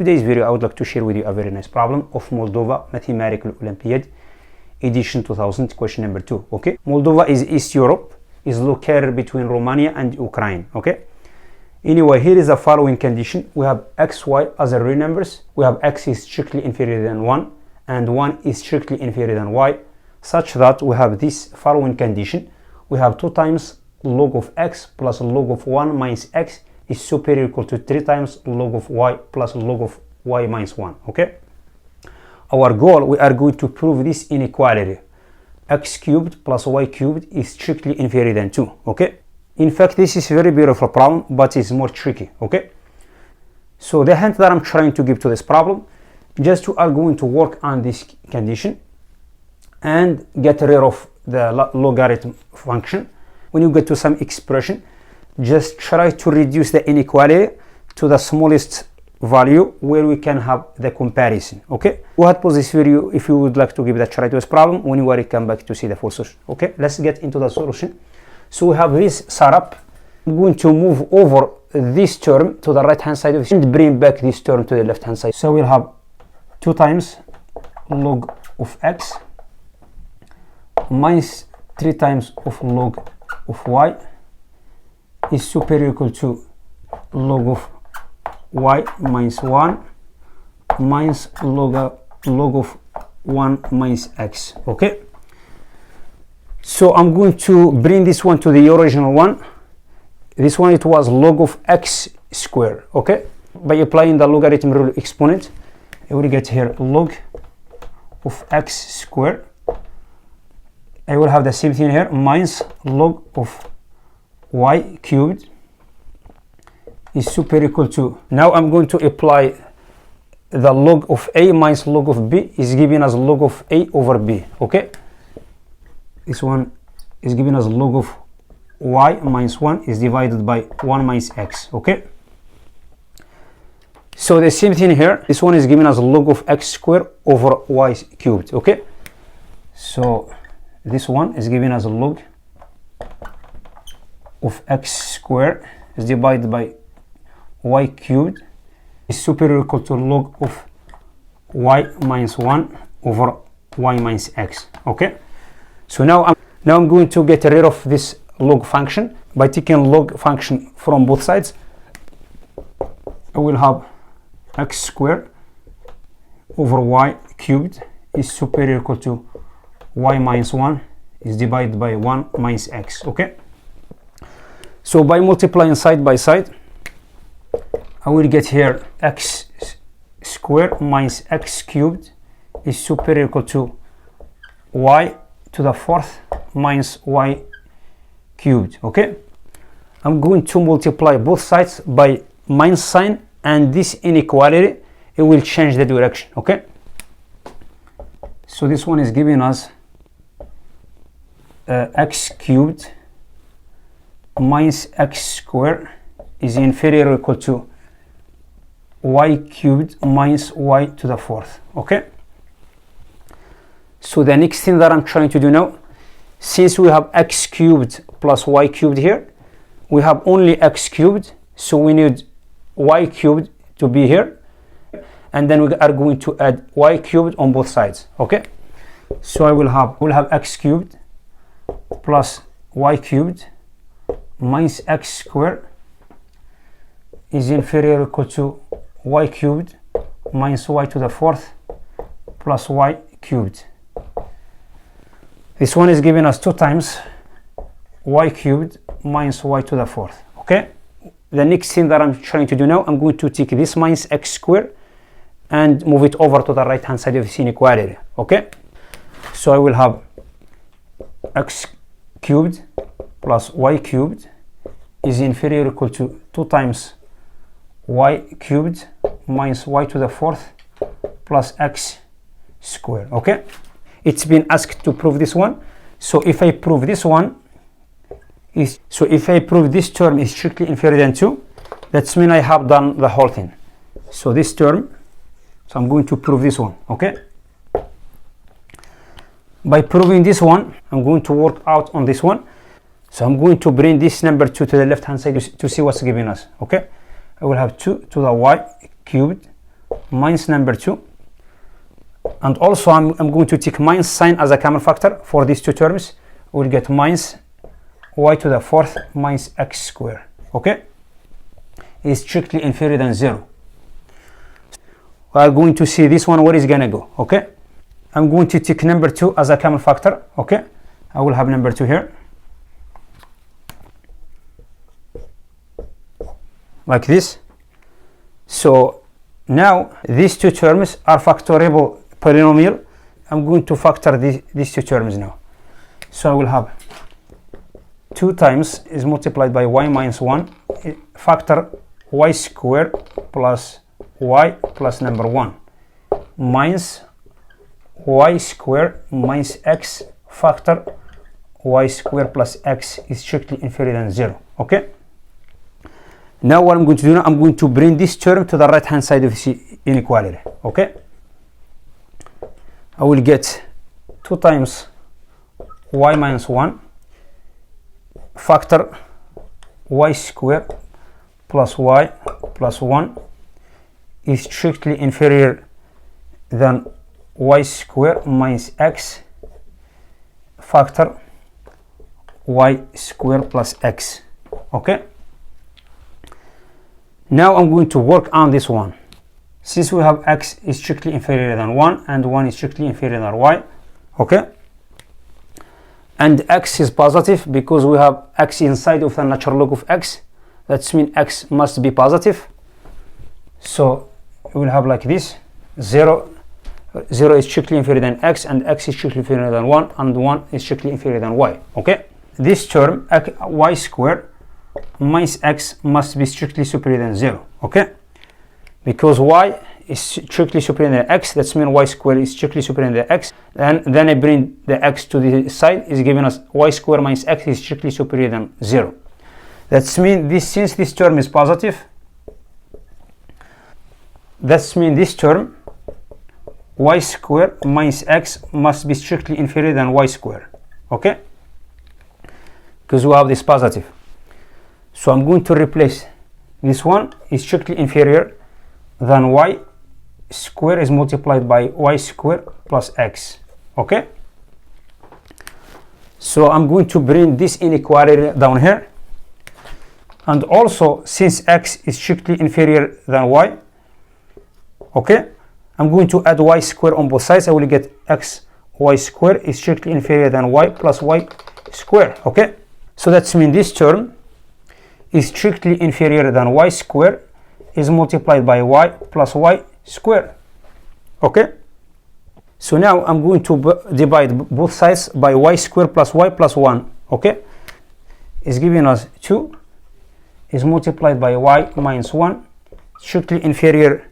Today's video, I would like to share with you a very nice problem of Moldova Mathematical Olympiad edition 2000, question number 2. Okay, Moldova is East Europe, is located between Romania and Ukraine. Okay, anyway, here is the following condition. We have x, y as a real numbers. We have x is strictly inferior than 1 and 1 is strictly inferior than y, such that we have this following condition. We have 2 times log of x plus log of 1 minus x is superior equal to 3 times log of y plus log of y minus 1. Okay, our goal, we are going to prove this inequality. X cubed plus y cubed is strictly inferior than 2. Okay, in fact, this is a very beautiful problem, but it's more tricky. Okay, so the hint that I'm trying to give to this problem, just you are going to work on this condition and get rid of the logarithm function. When you get to some expression, just try to reduce the inequality to the smallest value where we can have the comparison. Okay, we had pause this video if you would like to give that try to this problem. When you come back to see the full solution. Okay, let's get into the solution. So we have this setup. I'm going to move over this term to the right hand side of it and bring back this term to the left hand side. So we'll have 2 times log of x minus 3 times of log of y is superior equal to log of y minus 1 minus log of 1 minus x. Okay, so I'm going to bring this one to the original one. This one, it was log of x squared. Okay, by applying the logarithm rule exponent, I will get here log of x squared. I will have the same thing here, minus log of y cubed is superior equal to, now I'm going to apply the log of a minus log of b is giving us log of a over b. Okay, this one is giving us log of y minus 1 is divided by 1 minus x. Okay, so the same thing here, this one is giving us log of x squared over y cubed. Okay, so this one is giving us a log of x squared is divided by y cubed is superior or equal to log of y minus 1 over y minus x. Okay, so now I'm going to get rid of this log function by taking log function from both sides. I will have x squared over y cubed is superior or equal to y minus 1 is divided by 1 minus x. Okay, so by multiplying side by side, I will get here x squared minus x cubed is superior equal to y to the 4th minus y cubed. Okay, I'm going to multiply both sides by minus sign, and this inequality, it will change the direction. Okay, so this one is giving us x cubed minus x squared is inferior or equal to y cubed minus y to the 4th. Okay, so the next thing that I'm trying to do now, since we have x cubed plus y cubed here, we have only x cubed, so we need y cubed to be here, and then we are going to add y cubed on both sides. Okay, so we'll have x cubed plus y cubed minus x squared is inferior or equal to y cubed minus y to the 4th plus y cubed. This one is giving us 2 times y cubed minus y to the 4th. Okay, the next thing that I'm trying to do now, I'm going to take this minus x squared and move it over to the right hand side of this inequality. Okay, so I will have x cubed plus y cubed is inferior or equal to 2 times y cubed minus y to the 4th plus x squared. Okay, it's been asked to prove this one, so if I prove this one if I prove this term is strictly inferior than 2, that means I have done the whole thing. So this term, so I'm going to prove this one. Okay, by proving this one, I'm going to work out on this one. So I'm going to bring this number 2 to the left hand side to see what's giving us. Okay, I will have 2 to the y cubed minus number 2, and also I'm going to take minus sign as a common factor for these two terms. We'll get minus y to the fourth minus x squared. Okay, is strictly inferior than 0. We are going to see this one where is gonna go. Okay, I'm going to take number 2 as a common factor. Okay, I will have number 2 here like this. So now these two terms are factorable polynomial. I'm going to factor these two terms now. So I will have 2 times is multiplied by y minus 1 factor y squared plus y plus number 1 minus y squared minus x factor y squared plus x is strictly inferior than 0. Okay, now what I'm going to do now, I'm going to bring this term to the right hand side of this inequality. Okay, I will get 2 times y minus 1 factor y squared plus y plus 1 is strictly inferior than y squared minus x factor y squared plus x. Okay, now I'm going to work on this one. Since we have x is strictly inferior than 1 and 1 is strictly inferior than y. Okay, and x is positive because we have x inside of the natural log of x. That means x must be positive. So we will have like this: 0 is strictly inferior than x, and x is strictly inferior than 1, and 1 is strictly inferior than y. Okay, this term y squared minus x must be strictly superior than 0. Okay, because y is strictly superior than x, that means y squared is strictly superior than x, and then I bring the x to the side, is giving us y squared minus x is strictly superior than 0. That means since this term is positive, that means this term y squared minus x must be strictly inferior than y squared. Okay, because we have this positive. So I'm going to replace this one is strictly inferior than y squared is multiplied by y squared plus x. Okay, so I'm going to bring this inequality down here, and also since x is strictly inferior than y, okay, I'm going to add y squared on both sides. I will get x y squared is strictly inferior than y plus y squared. Okay, so that means this term is strictly inferior than y squared is multiplied by y plus y squared. Okay, so now I'm going to divide both sides by y squared plus y plus 1. Okay, is giving us 2 is multiplied by y minus 1 strictly inferior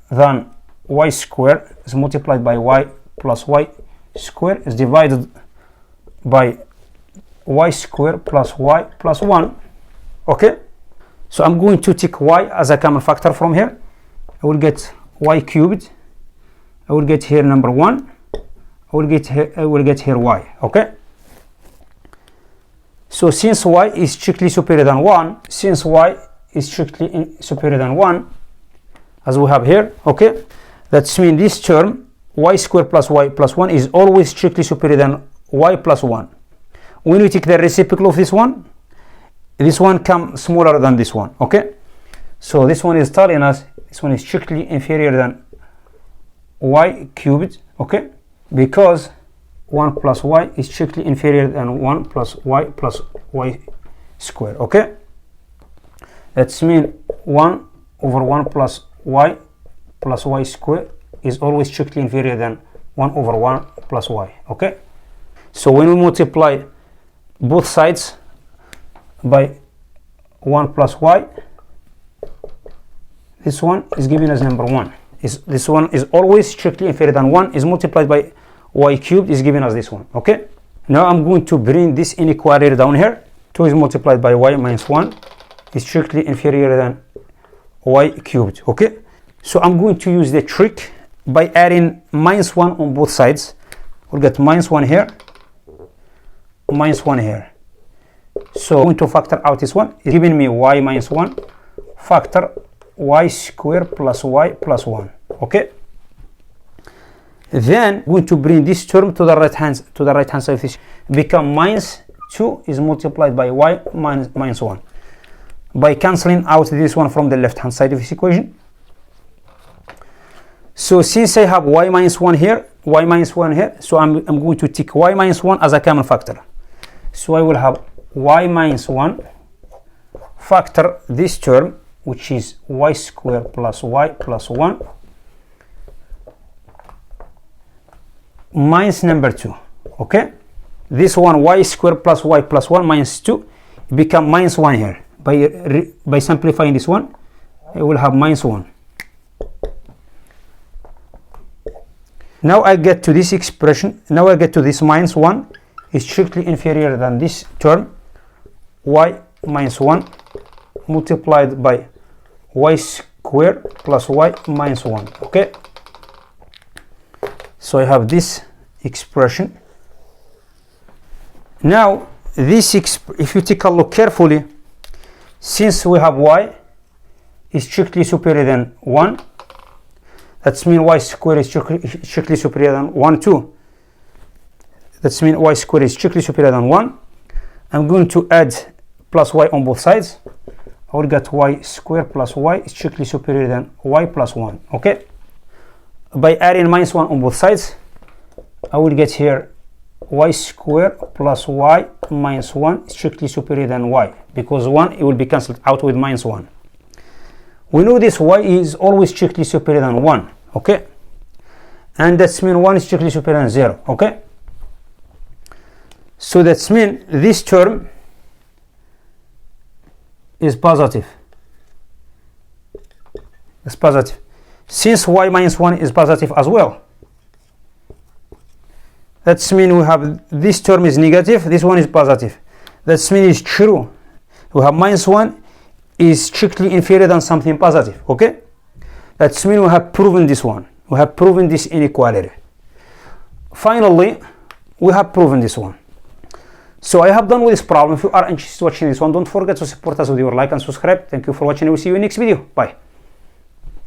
than y squared is multiplied by y plus y squared is divided by y squared plus y plus 1. Okay, so I'm going to take y as a common factor from here. I will get y cubed. I will get here number 1. I will get here y. Okay, so since y is strictly superior than 1, since y is strictly superior than 1, as we have here, okay, that means this term y squared plus y plus 1 is always strictly superior than y plus 1. When we take the reciprocal of this one comes smaller than this one. Okay, so this one is telling us this one is strictly inferior than y cubed. Okay, because 1 plus y is strictly inferior than 1 plus y squared. Okay, that means 1 over 1 plus y squared is always strictly inferior than 1 over 1 plus y. Okay, so when we multiply both sides by 1 plus y, this one is giving us number 1. This one is always strictly inferior than 1 is multiplied by y cubed is giving us this one. Okay, now I'm going to bring this inequality down here. 2 is multiplied by y minus 1 is strictly inferior than y cubed. Okay, so I'm going to use the trick by adding minus 1 on both sides. We'll get minus 1 here, minus 1 here. So I'm going to factor out this one. It's giving me y minus 1 factor y squared plus y plus 1. Okay. Then I'm going to bring this term to the right hand side of this. Become minus 2 is multiplied by y minus 1. By cancelling out this one from the left hand side of this equation. So since I have y minus 1 here, so I'm going to take y minus 1 as a common factor. So I will have y minus 1 factor this term, which is y squared plus y plus 1 minus number 2. Okay, this one y squared plus y plus 1 minus 2 become minus 1 here. By simplifying this one, I will have minus 1. Now I get to this expression. Now I get to this minus 1 is strictly inferior than this term y minus 1 multiplied by y squared plus y minus 1. Okay, so I have this expression. Now this if you take a look carefully, since we have y is strictly superior than 1, that means y squared is strictly superior than 1 too. That means y squared is strictly superior than 1. I'm going to add plus y on both sides. I will get y squared plus y is strictly superior than y plus 1. Okay, by adding minus 1 on both sides, I will get here y squared plus y minus 1 is strictly superior than y, because 1 it will be cancelled out with minus 1. We know this y is always strictly superior than 1. Okay, and that means 1 is strictly superior than 0. Okay, so that means this term is positive. It's positive. Since y minus 1 is positive as well, that means we have this term is negative, this one is positive. That means it's true. We have minus 1 is strictly inferior than something positive. Okay, that means we have proven this one. We have proven this inequality. Finally, we have proven this one. So I have done with this problem. If you are interested in watching this one, don't forget to support us with your like and subscribe. Thank you for watching. I will see you in the next video. Bye.